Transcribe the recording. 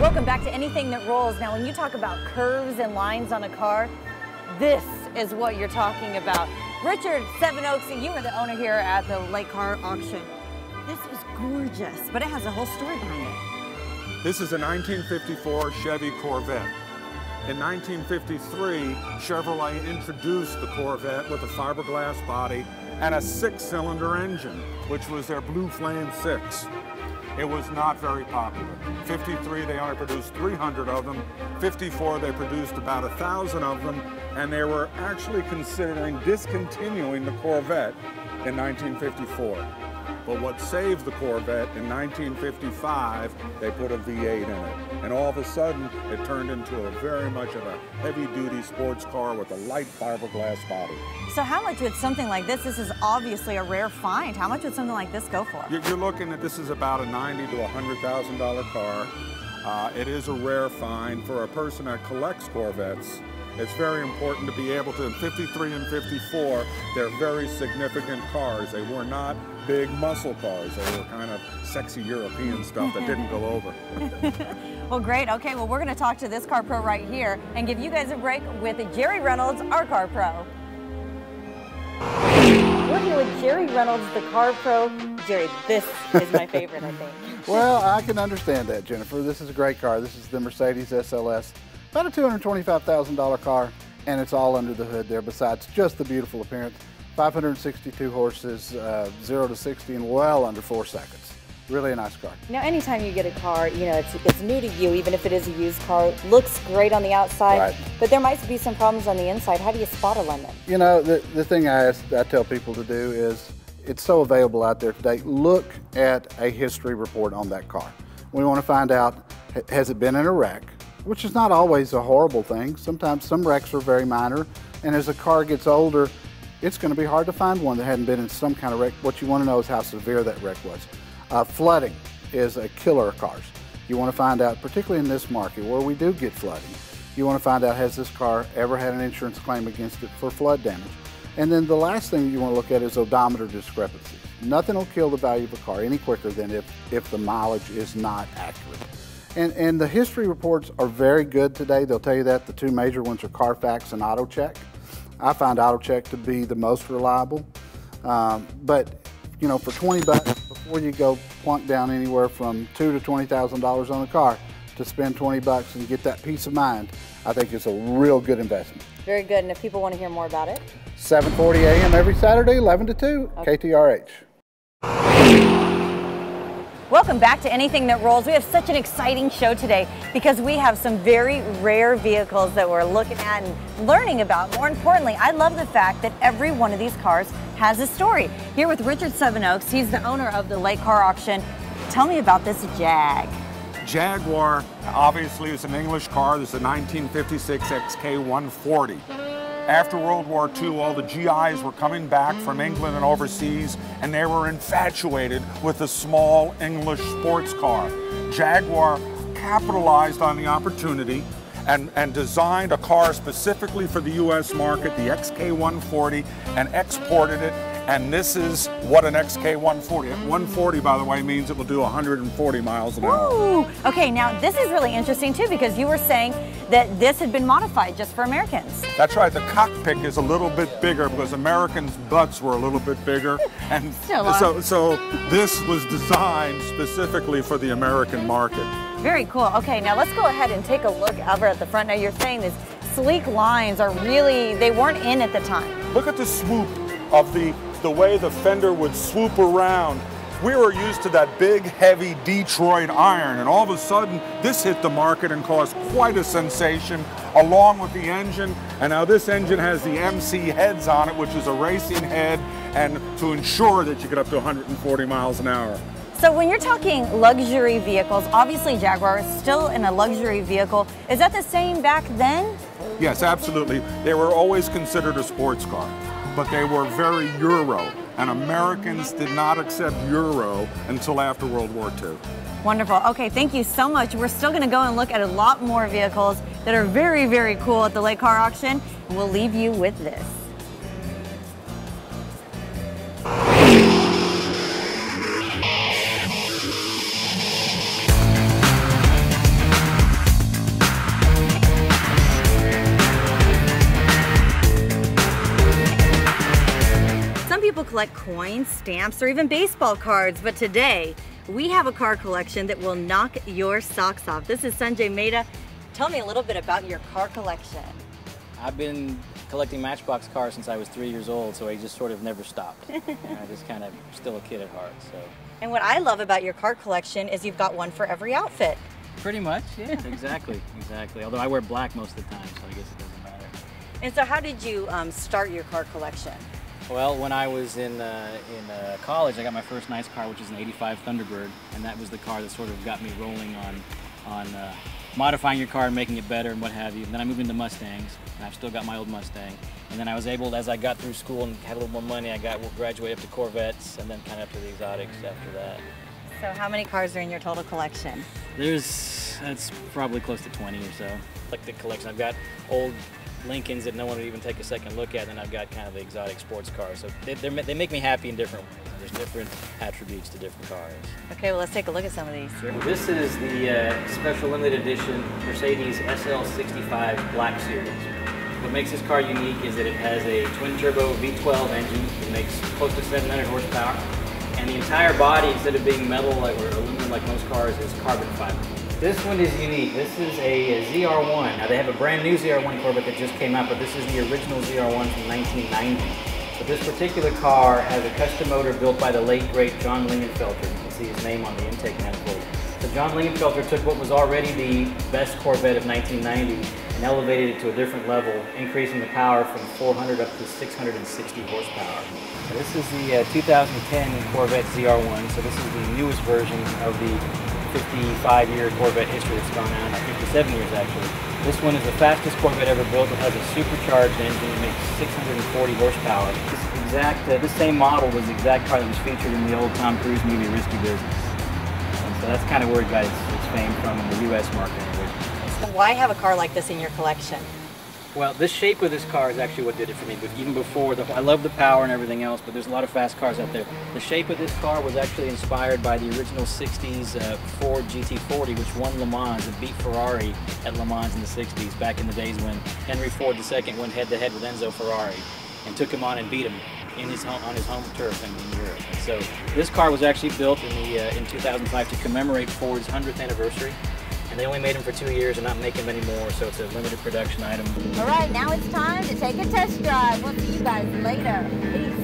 Welcome back to Anything That Rolls. Now, when you talk about curves and lines on a car, this is what you're talking about. Richard Sevenoaks, you are the owner here at the Leake Car Auction. This is gorgeous, but it has a whole story behind it. This is a 1954 Chevy Corvette. In 1953, Chevrolet introduced the Corvette with a fiberglass body and a 6-cylinder engine, which was their Blue Flame 6. It was not very popular. 53, they only produced 300 of them. 54, they produced about 1,000 of them, and they were actually considering discontinuing the Corvette in 1954. But what saved the Corvette in 1955, they put a V8 in it. And all of a sudden, it turned into a very much of a heavy-duty sports car with a light fiberglass body. So how much would something like this is obviously a rare find, how much would something like this go for? You're looking at, this is about a $90,000 to $100,000 car. It is a rare find for a person that collects Corvettes. It's very important to be able to, in 53 and 54, they're very significant cars. They were not big muscle cars. They were kind of sexy European stuff that didn't go over. Well, great. Okay, well, we're going to talk to this car pro right here and give you guys a break with Jerry Reynolds, our car pro. We're here with Jerry Reynolds, the car pro. Jerry, this is my favorite, I think. Well, I can understand that, Jennifer. This is a great car. This is the Mercedes SLS. About a $225,000 car, and it's all under the hood there besides just the beautiful appearance. 562 horses, 0 to 60 in well under 4 seconds. Really a nice car. Now, anytime you get a car, you know, it's new to you, even if it is a used car. Looks great on the outside, right, but there might be some problems on the inside. How do you spot a lemon? You know, the thing I tell people to do is, it's so available out there today, look at a history report on that car. We want to find out, has it been in a wreck? Which is not always a horrible thing. Sometimes some wrecks are very minor, and as the car gets older, it's going to be hard to find one that hadn't been in some kind of wreck. What you want to know is how severe that wreck was. Flooding is a killer of cars. You want to find out, particularly in this market where we do get flooding, you want to find out, has this car ever had an insurance claim against it for flood damage? And then the last thing you want to look at is odometer discrepancies. Nothing will kill the value of a car any quicker than if the mileage is not accurate. And the history reports are very good today. They'll tell you that. The two major ones are Carfax and AutoCheck. I find AutoCheck to be the most reliable. But, you know, for 20 bucks, before you go plunk down anywhere from $2,000 to $20,000 on a car, to spend 20 bucks and get that peace of mind, I think it's a real good investment. Very good. And if people want to hear more about it? 7:40 a.m. every Saturday, 11 to 2, okay. KTRH. Welcome back to Anything That Rolls. We have such an exciting show today because we have some very rare vehicles that we're looking at and learning about. More importantly, I love the fact that every one of these cars has a story. Here with Richard Sevenoaks, he's the owner of the Leake Car Auction. Tell me about this Jag. Jaguar, obviously, is an English car. This is a 1956 XK140. After World War II, all the GIs were coming back from England and overseas, and they were infatuated with the small English sports car. Jaguar capitalized on the opportunity and designed a car specifically for the US market, the XK140, and exported it. And this is what an XK140. 140, by the way, means it will do 140 miles an hour. Ooh. Okay, now this is really interesting too because you were saying that this had been modified just for Americans. That's right. The cockpit is a little bit bigger because Americans' butts were a little bit bigger, and so this was designed specifically for the American market. Very cool. Okay, now let's go ahead and take a look over at the front. Now you're saying these sleek lines are really, they weren't in at the time. Look at the swoop of the way the fender would swoop around. We were used to that big, heavy Detroit iron, and all of a sudden, this hit the market and caused quite a sensation, along with the engine. And now this engine has the MC heads on it, which is a racing head, and to ensure that you get up to 140 miles an hour. So when you're talking luxury vehicles, obviously Jaguar is still in a luxury vehicle. Is that the same back then? Yes, absolutely. They were always considered a sports car, but they were very Euro, and Americans did not accept Euro until after World War II. Wonderful. Okay, thank you so much. We're still going to go and look at a lot more vehicles that are very, very cool at the Leake Car Auction, and we'll leave you with this. collect coins, stamps, or even baseball cards, but today we have a car collection that will knock your socks off. This is Sanjay Mehta. Tell me a little bit about your car collection. I've been collecting Matchbox cars since I was 3 years old, so I just sort of never stopped. I just kind of still a kid at heart. So. And what I love about your car collection is you've got one for every outfit. Pretty much, yeah, exactly. Although I wear black most of the time, so I guess it doesn't matter. And so how did you start your car collection? Well, when I was in college, I got my first nice car, which is an '85 Thunderbird, and that was the car that sort of got me rolling on modifying your car and making it better and what have you. And then I moved into Mustangs, and I've still got my old Mustang. And then I was able, as I got through school and had a little more money, I graduated up to Corvettes and then kind of up to the exotics after that. So how many cars are in your total collection? That's probably close to 20 or so. Like the collection, I've got old Lincolns that no one would even take a second look at, and I've got kind of the exotic sports cars. So they make me happy in different ways. There's different attributes to different cars. Okay, well let's take a look at some of these. Sure. This is the special limited edition Mercedes SL65 Black Series. What makes this car unique is that it has a twin-turbo V12 engine that makes close to 700 horsepower, and the entire body, instead of being metal or aluminum like most cars, is carbon fiber. This one is unique. This is a ZR1. Now they have a brand new ZR1 Corvette that just came out, but this is the original ZR1 from 1990. But this particular car has a custom motor built by the late, great John Lingenfelter. You can see his name on the intake manifold. So John Lingenfelter took what was already the best Corvette of 1990 and elevated it to a different level, increasing the power from 400 up to 660 horsepower. So this is the 2010 Corvette ZR1. So this is the newest version of the 55-year Corvette history that's gone on, 57 years actually. This one is the fastest Corvette ever built. It has a supercharged engine that makes 640 horsepower. This same model was the exact car that was featured in the old Tom Cruise movie Risky Business. And so that's kind of where it got its fame from in the U.S. market. So why have a car like this in your collection? Well, the shape of this car is actually what did it for me. But even before, I love the power and everything else, but there's a lot of fast cars out there. The shape of this car was actually inspired by the original 60s Ford GT40, which won Le Mans and beat Ferrari at Le Mans in the 60s, back in the days when Henry Ford II went head-to-head with Enzo Ferrari and took him on and beat him on his home turf in Europe. And so this car was actually built in 2005 to commemorate Ford's 100th anniversary. And they only made them for 2 years and not making them anymore, so it's a limited production item. All right, now it's time to take a test drive. We'll see you guys later. Peace.